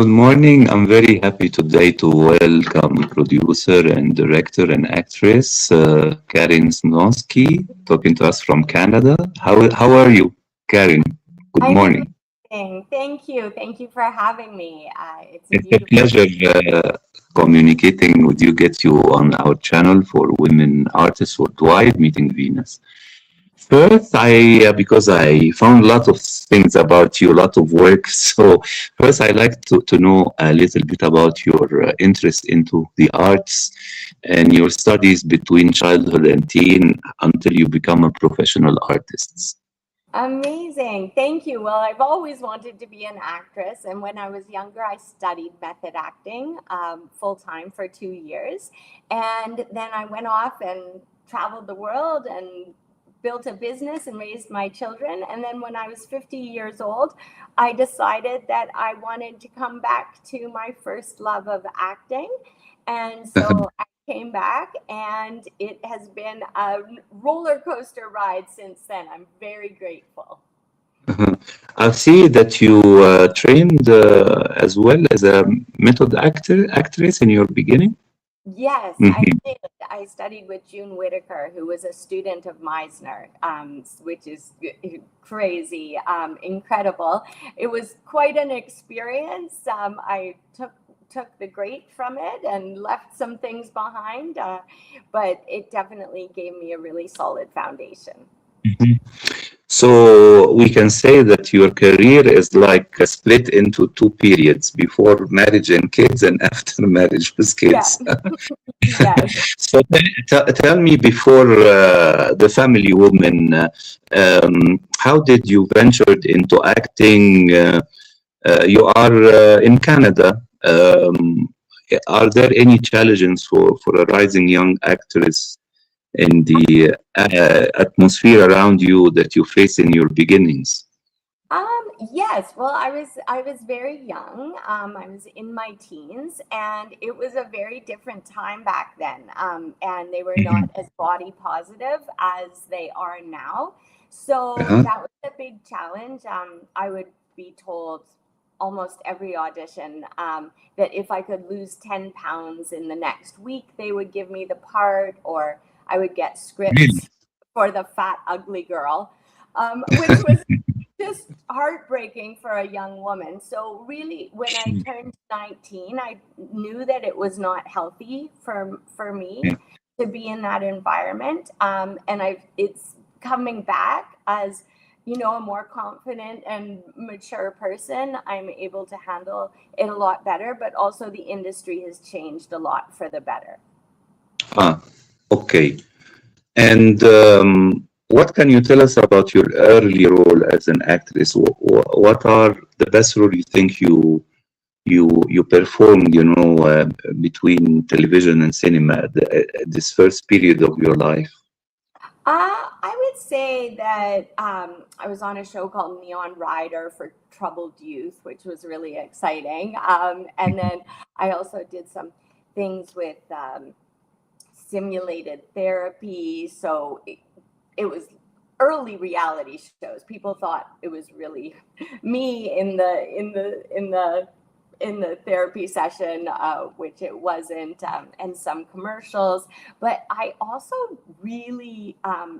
Good morning. I'm very happy today to welcome producer and director and actress Carin Smolinski, talking to us from Canada. How are you, Carin? Good I'm morning. amazing. Thank you. Thank you for having me. It's a It's a beautiful. pleasure communicating with you, get you on our channel for women artists worldwide, Meeting Venus. First, because I found a lot of things about you, a lot of work. So first, I like to know a little bit about your interest into the arts and your studies between childhood and teen until you become a professional artist. Amazing. Thank you. Well, I've always wanted to be an actress. And when I was younger, I studied method acting full time for 2 years. And then I went off and traveled the world and built a business and raised my children. And then when I was 50 years old, I decided that I wanted to come back to my first love of acting. And so I came back, and it has been a roller coaster ride since then. I'm very grateful. I see that you trained as well as a method actress in your beginning. Yes, I Mhm. did. I studied with June Whitaker, who was a student of Meisner, which is crazy, incredible. It was quite an experience. I took the great from it and left some things behind, but it definitely gave me a really solid foundation. Mhm. So we can say that your career is like split into two periods: before marriage and kids, and after marriage with kids. Yeah, yes. So tell me, before the family woman, how did you ventured into acting? You are in Canada. Are there any challenges for a rising young actress in the atmosphere around you that you face in your beginnings? Yes. Well, I was very young. I was in my teens, and it was a very different time back then. And they were Mhm. not as body positive as they are now. So Uh-huh. that was a big challenge. I would be told almost every audition that if I could lose 10 pounds in the next week, they would give me the part, or I would get Really? scripts for the fat, ugly girl, which was just heartbreaking for a young woman. So really, when I turned 19, I knew that it was not healthy for me Yeah. to be in that environment. And it's coming back as, a more confident and mature person. I'm able to handle it a lot better, but also the industry has changed a lot for the better. Ah, okay. And what can you tell us about your early role as an actress? What are the best role you think you performed? Between television and cinema, this first period of your life. I would say that I was on a show called Neon Rider for troubled youth, which was really exciting. And then I also did some things with simulated therapy. So it was early reality shows. People thought it was really me in the therapy session, which it wasn't, and some commercials. But I also really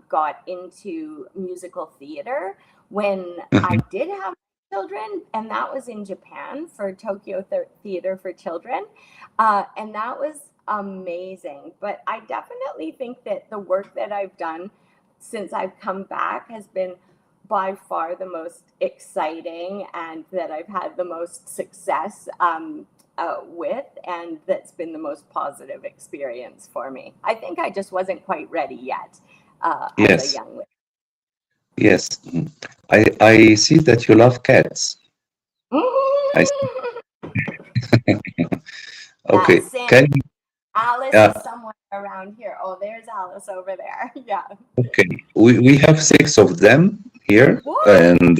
got into musical theater when I did have children, and that was in Japan for Tokyo Theater for Children, and that was amazing. But I definitely think that the work that I've done since I've come back has been by far the most exciting, and that I've had the most success with, and that's been the most positive experience for me. I think I just wasn't quite ready yet as a Yes, young lady. yes. Mhm. I see that you love cats. I see. Yeah, Okay. Sam. Can you, Alice is uh, somewhere around here. Oh, there's Alice over there. Yeah. okay. We have six of them here, What? and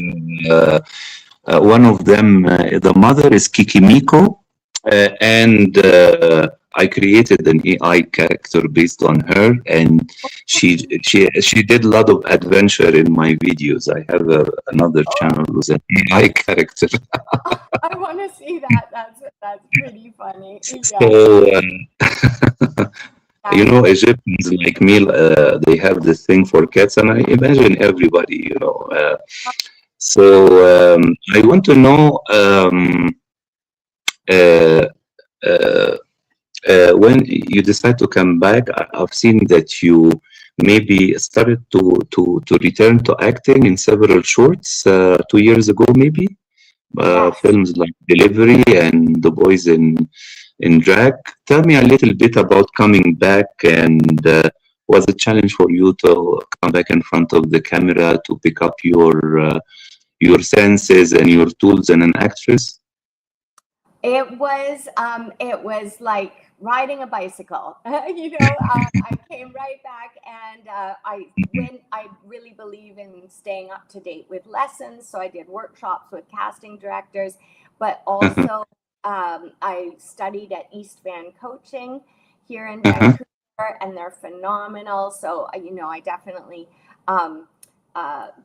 one of them, the mother is Kikimiko, and I created an AI character based on her, and she did a lot of adventure in my videos. I have another Oh, channel with an AI character. I want to see that. That's pretty funny. Yeah, So you that's know, Egyptians like me, they have this thing for cats, and I imagine everybody, you know. So I want to know uh, uh, when you decide to come back. I've seen that you maybe started to return to acting in several shorts 2 years ago, maybe yes. films like Delivery and The Boys in Drag. Tell me a little bit about coming back, and was it a challenge for you to come back in front of the camera to pick up your senses and your tools and an actress? It was like riding a bicycle. I came right back, and I really believe in staying up to date with lessons. So I did workshops with casting directors, but Uh-huh, also I studied at East Van Coaching here in uh-huh. Vancouver, and they're phenomenal. So I definitely um,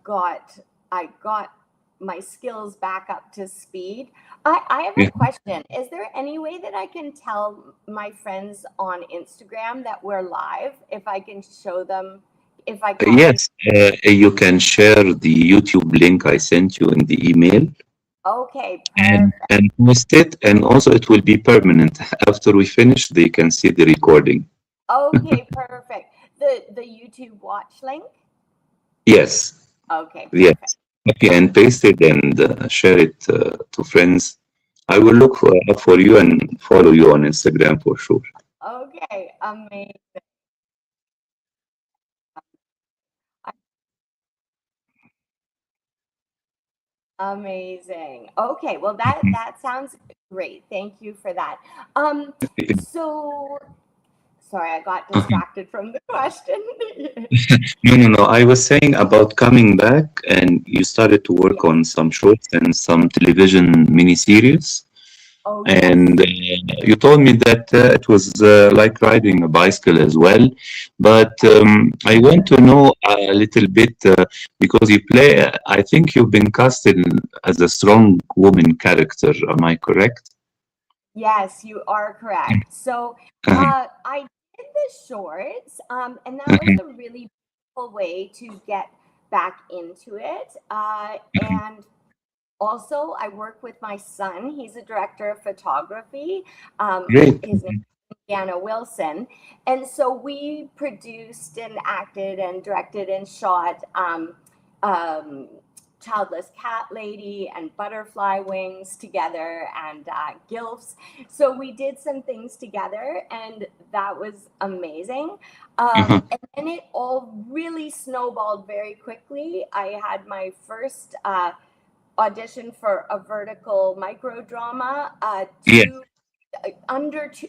got I got my skills back up to speed. I have a question. Is there any way that I can tell my friends on Instagram that we're live? If I can show them, if I copy. Yes, you can share the YouTube link I sent you in the email Okay, perfect. and post it, and also it will be permanent. After we finish, they can see the recording. Okay, perfect. The YouTube watch link. Yes, Okay, yes. perfect. Copy and paste it and share it to friends. I will look up for you and follow you on Instagram for sure. Okay, amazing. Amazing. Okay, well that sounds great. Thank you for that. So sorry, I got distracted from the question. No, no, no. I was saying about coming back, and you started to Yeah. work on some shorts and some television miniseries. Oh And yes. you told me that it was like riding a bicycle as well. But I want to know a little bit because you play, I think you've been casted as a strong woman character. Am I correct? Yes, you are correct. So Uh-huh, I did the shorts, and that was uh-huh, a really beautiful way to get back into it. And also, I work with my son. He's a director of photography. great. His name is Indiana Wilson. And so we produced and acted and directed and shot um, Childless Cat Lady and Butterfly Wings together, and GILFs. So we did some things together, and that was amazing. Uh-huh. And then it all really snowballed very quickly. I had my first audition for a vertical microdrama Yeah,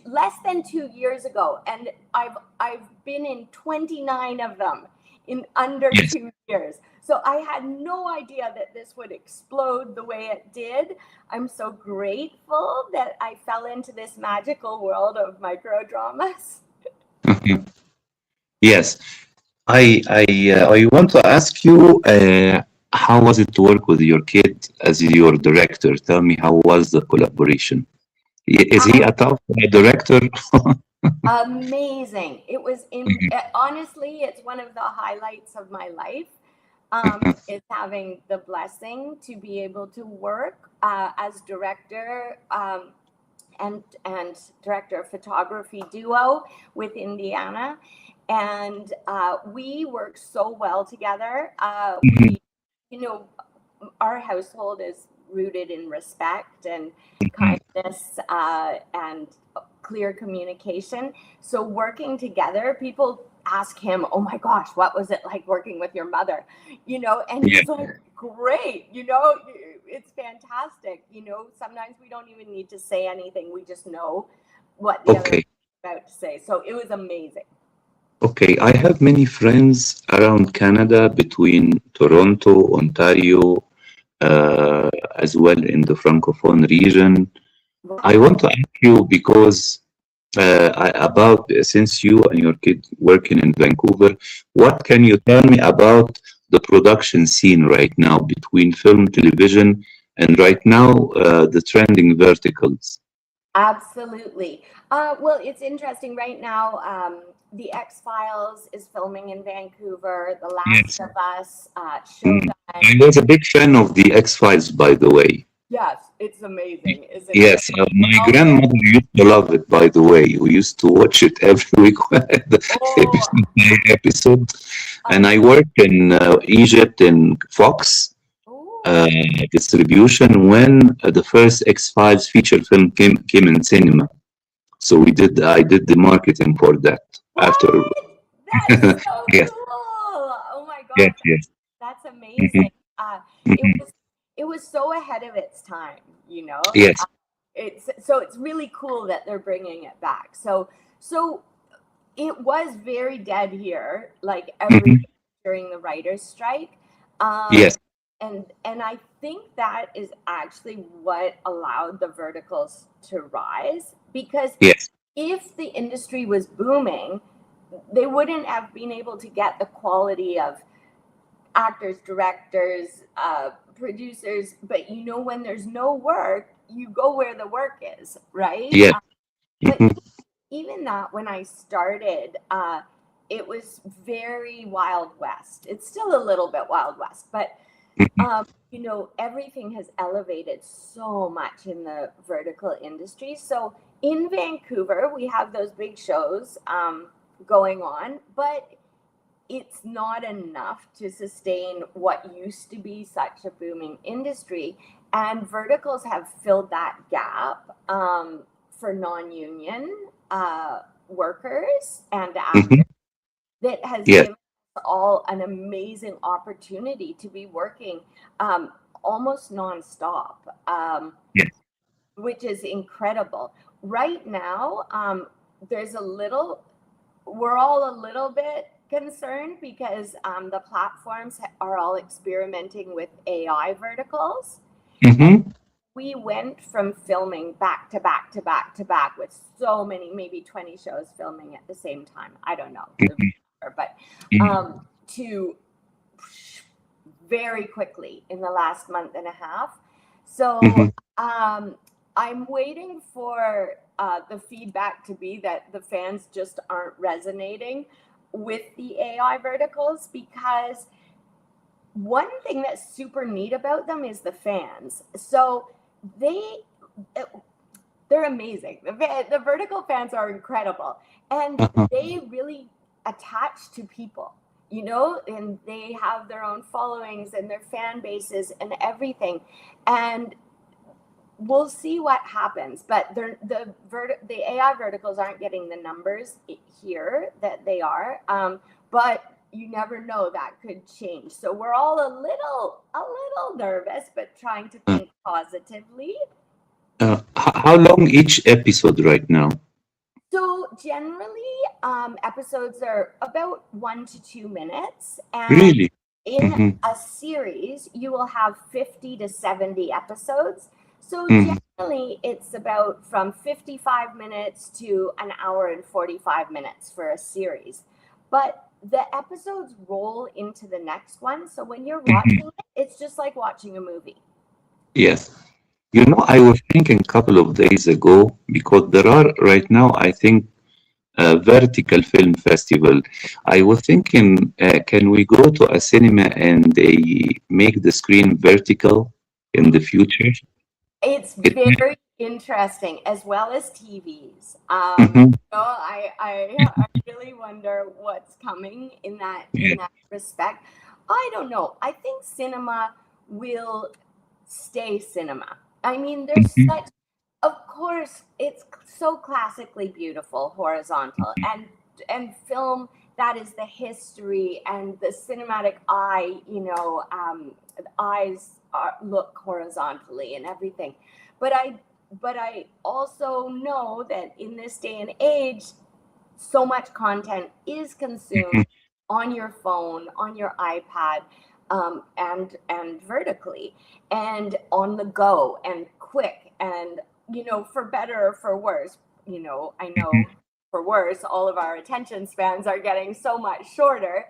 less than 2 years ago, and I've been in 29 of them in under yes. 2 years. So I had no idea that this would explode the way it did. I'm so grateful that I fell into this magical world of microdramas. Uh-huh. Yes. I want to ask you, how was it to work with your kid as your director? Tell me, how was the collaboration? Is he a tough director? Amazing. It was honestly, it's one of the highlights of my life. Is having the blessing to be able to work as director and director of photography duo with Indiana, and we work so well together. We, you know, our household is rooted in respect and kindness and clear communication. So working together, people ask him, "Oh my gosh, what was it like working with your mother?" And Yeah. he's like, "Great, it's fantastic." Sometimes we don't even need to say anything; we just know what the other Okay. is about to say. So it was amazing. Okay. I have many friends around Canada between Toronto, Ontario, as well in the Francophone region. I want Wow. to ask you because about since you and your kid working in Vancouver, what can you tell me about the production scene right now between film, television, and right now the trending verticals? Absolutely. Well, it's interesting right now. The X Files is filming in Vancouver. The Last Yes. of Us, Mm. Shogun. I was a big fan of the X Files, by the way. Yes, it's amazing, isn't it? Yes, my Well, grandmother used to love it, by the way. We used to watch it every week, the oh, episode by episode. And I I worked in Egypt in Fox oh, uh, distribution when the first X-Files feature film came in cinema. So I did the marketing for that after. what? That's so Yes, cool! Oh my yes, gosh, yes. that's Mhm, amazing. It mhm. was so ahead of its time, you know. Yes, It's really cool that they're bringing it back. So it was very dead here, like every mhm, during the writers' strike, um, yes, and I think that is actually what allowed the verticals to rise because yes, if the industry was booming, they wouldn't have been able to get the quality of actors, directors, producers. But when there's no work, you go where the work is, right? yes. But Mhm, even that, when I started, it was very Wild West. It's still a little bit Wild West, but mhm, everything has elevated so much in the vertical industry. So in Vancouver, we have those big shows going on, but it's not enough to sustain what used to be such a booming industry. And verticals have filled that gap for non union workers and mhm. actors that has Yes, given us all an amazing opportunity to be working almost nonstop, yes. which is incredible. Right now, there's a little we're all a little bit concerned because the platforms are all experimenting with AI verticals. And Mhm, we went from filming back to back to back to back with so many, maybe 20 shows filming at the same time. I don't know, mhm, but mhm, to very quickly in the last month and a half. So mhm, um, I'm waiting for the feedback to be that the fans just aren't resonating with the AI verticals because one thing that's super neat about them is the fans. So they they're amazing. The vertical fans are incredible, and uh-huh. they really attach to people, and they have their own followings and their fan bases and everything. And we'll see what happens. But the AI verticals aren't getting the numbers here that they are. But you never know, that could change. So we're all a little nervous, but trying to Uh, think positively. how long each episode right now? So generally, episodes are about 1 to 2 minutes, and Really? in Mhm, a series, you will have 50 to 70 episodes. So mhm, generally, it's about from 55 minutes to an hour and 45 minutes for a series. But the episodes roll into the next one. So when you're mhm. watching it, it's just like watching a movie. Yes. You know, I was thinking a couple of days ago because there are right now, I think, a vertical film festival. I was thinking, can we go to a cinema and they make the screen vertical in the future? It's It, very interesting, as well as TVs. Mhm, I really wonder what's coming in yes, that respect. I don't know. I think cinema will stay cinema. I mean, mhm, of course, it's so classically beautiful, horizontal, and film that is the history and the cinematic eye. The eyes look horizontally and everything, but I also know that in this day and age, so much content is consumed mhm, on your phone, on your iPad, and vertically, and on the go, and quick, and for better or for worse. I know for worse, all of our attention spans are getting so much shorter.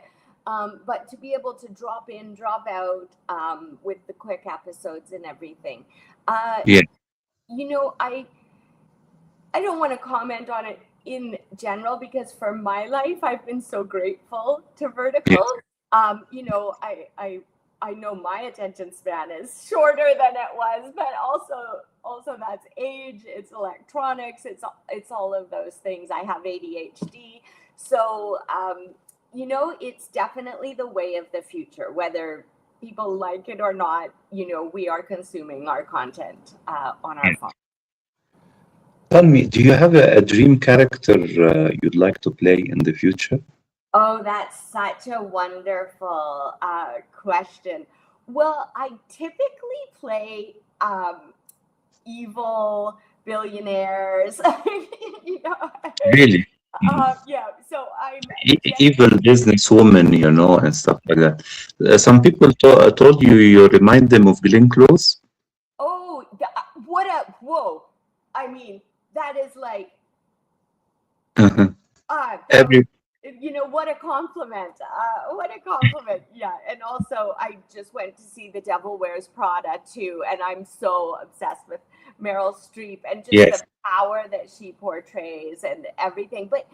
But to be able to drop in, drop out with the quick episodes and everything. Yeah. I don't want to comment on it in general because for my life, I've been so grateful to verticals. I know my attention span is shorter than it was, but also that's age, it's electronics, it's all of those things. I have ADHD, so it's definitely the way of the future. Whether people like it or not, we are consuming our content on our phone. Tell me, do you have a dream character you'd like to play in the future? Oh, that's such a wonderful question. Well, I typically play evil billionaires. Really? Yeah. So I'm Evil businesswoman, and stuff like that. Some people told you remind them of Glenn Close. Oh, whoa! I mean, that is like, Every what a compliment. What a compliment. Yeah. And also, I just went to see The Devil Wears Prada too. And I'm so obsessed with Meryl Streep and just the power that she portrays and everything. But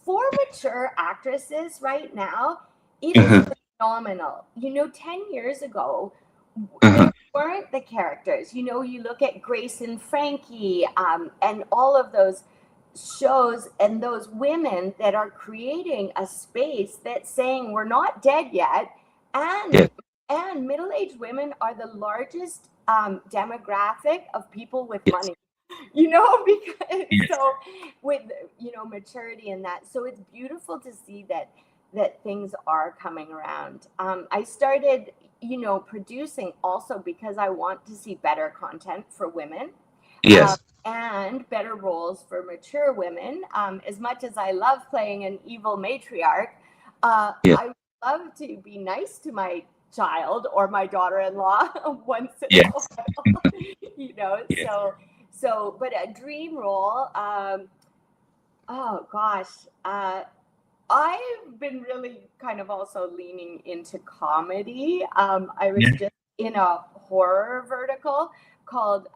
for mature actresses right now, it is phenomenal. 10 years ago, there weren't the characters. You look at Grace and Frankie and all of those shows and those women that are creating a space that's saying we're not dead yet, and middle-aged women are the largest demographic of people with money, because so with maturity and that, so it's beautiful to see that things are coming around. I started producing also because I want to see better content for women. And better roles for mature women. As much as I love playing an evil matriarch, I would love to be nice to my child or my daughter-in-law once in a while. So, but a dream role, oh gosh, I've been really kind of also leaning into comedy. I was just in a horror vertical called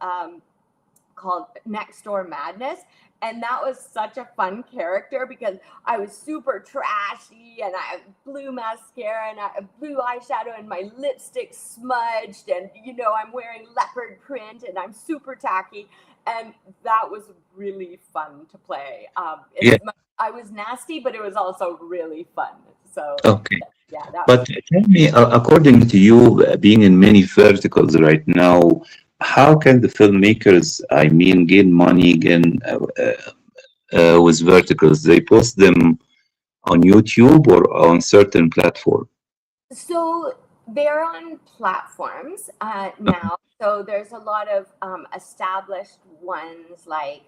Next Door Madness, and that was such a fun character because I was super trashy and I had blue mascara and blue eyeshadow and my lipstick smudged, and I'm wearing leopard print and I'm super tacky, and that was really fun to play. I was nasty, but it was also really fun. So But tell me, according to you, being in many verticals right now, how can the filmmakers, gain money with verticals? They post them on YouTube or on certain platform? So they're on platforms now. So there's a lot of established ones like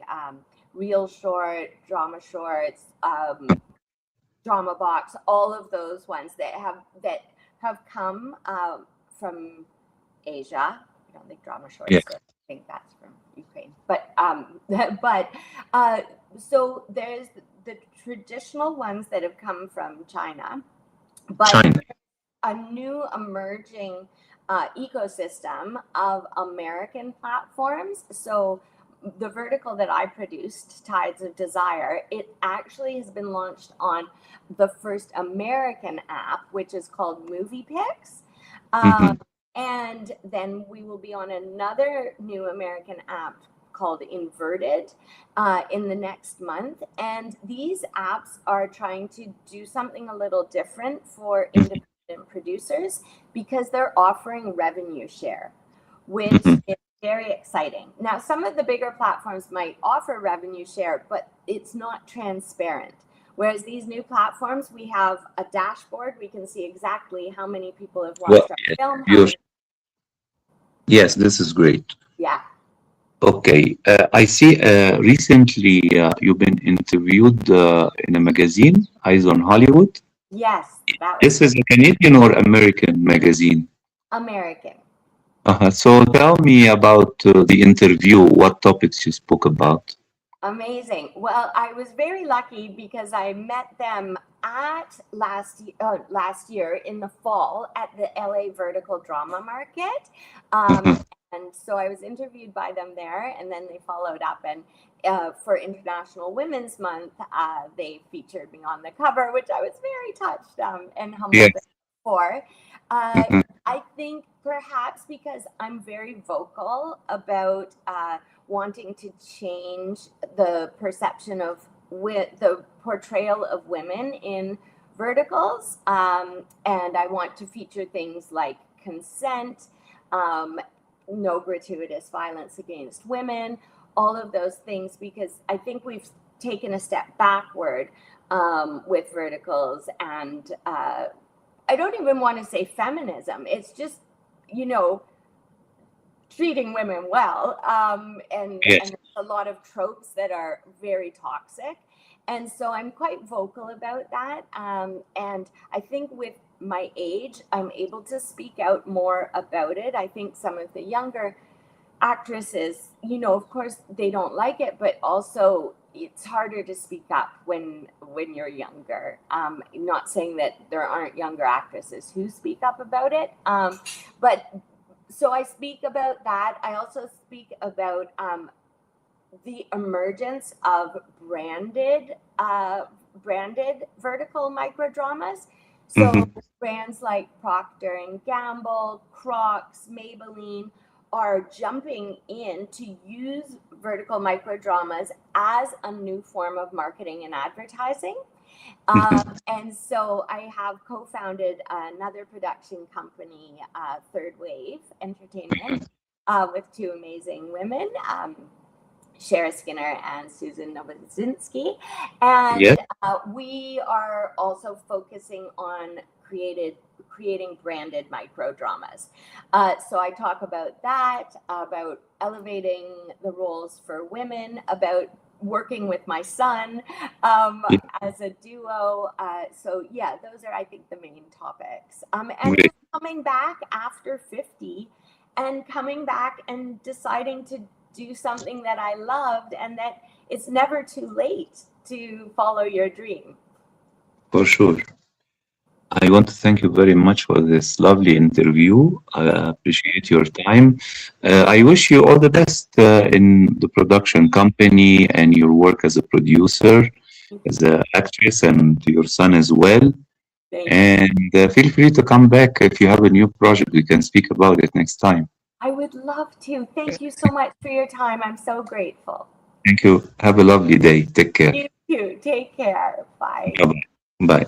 Real Short, Drama Shorts, Drama Box, all of those ones that have come from Asia. I don't think Drama Shorts. I think that's from Ukraine. But so there's the traditional ones that have come from China, but a new emerging ecosystem of American platforms. So the vertical that I produced, Tides of Desire, it actually has been launched on the first American app, which is called MoviePix. And then we will be on another new American app called Inverted in the next month. And these apps are trying to do something a little different for independent producers because they're offering revenue share, which is very exciting. Now, some of the bigger platforms might offer revenue share, but it's not transparent. Whereas these new platforms, we have a dashboard. We can see exactly how many people have watched our film. Yes, this is great. Yeah. Okay. I see recently you've been interviewed in a magazine, Eyes on Hollywood. Yes. This is a Canadian or American magazine? American. So tell me about the interview. What topics you spoke about? Amazing. Well, I was very lucky because I met them at last year in the fall at the LA Vertical Drama Market. Um, Mhm. and so I was interviewed by them there, and then they followed up. And for International Women's Month, they featured me on the cover, which I was very touched and humbled Yes. for. Uh, Mhm. I think perhaps because I'm very vocal about wanting to change the perception of the portrayal of women in verticals. And I want to feature things like consent, um, no gratuitous violence against women, all of those things, because I think we've taken a step backward with verticals. And I don't even want to say feminism. It's just, you know, treating women well. And Yes. there's a lot of tropes that are very toxic. And so I'm quite vocal about that. And I think with my age, I'm able to speak out more about it. I think some of the younger actresses, you know, of course they don't like it, but also it's harder to speak up when you're younger. Not saying that there aren't younger actresses who speak up about it, but so I speak about that. I also speak about the emergence of branded vertical microdramas. So Mhm. brands like Procter and Gamble, Crocs, Maybelline are jumping in to use vertical microdramas as a new form of marketing and advertising. Mhm. And so I have co-founded another production company, Third Wave Entertainment, with two amazing women. Shara Skinner and Susan Nowozinski. Yes. And we are also focusing on creating branded microdramas. So I talk about that, about elevating the roles for women, about working with my son Yeah. as a duo. So yeah, those are, I think, the main topics. And Great. just coming back after 50 and coming back and deciding to do something that I loved, and that it's never too late to follow your dream. For sure. I want to thank you very much for this lovely interview. I appreciate your time. I wish you all the best in the production company and your work as a producer, as an actress, and your son as well. Thank you. And feel free to come back if you have a new project. We can speak about it next time. I would love to. Thank you so much for your time. I'm so grateful. Thank you. Have a lovely day. Take care. You too. Take care. Bye. Bye-bye. Bye.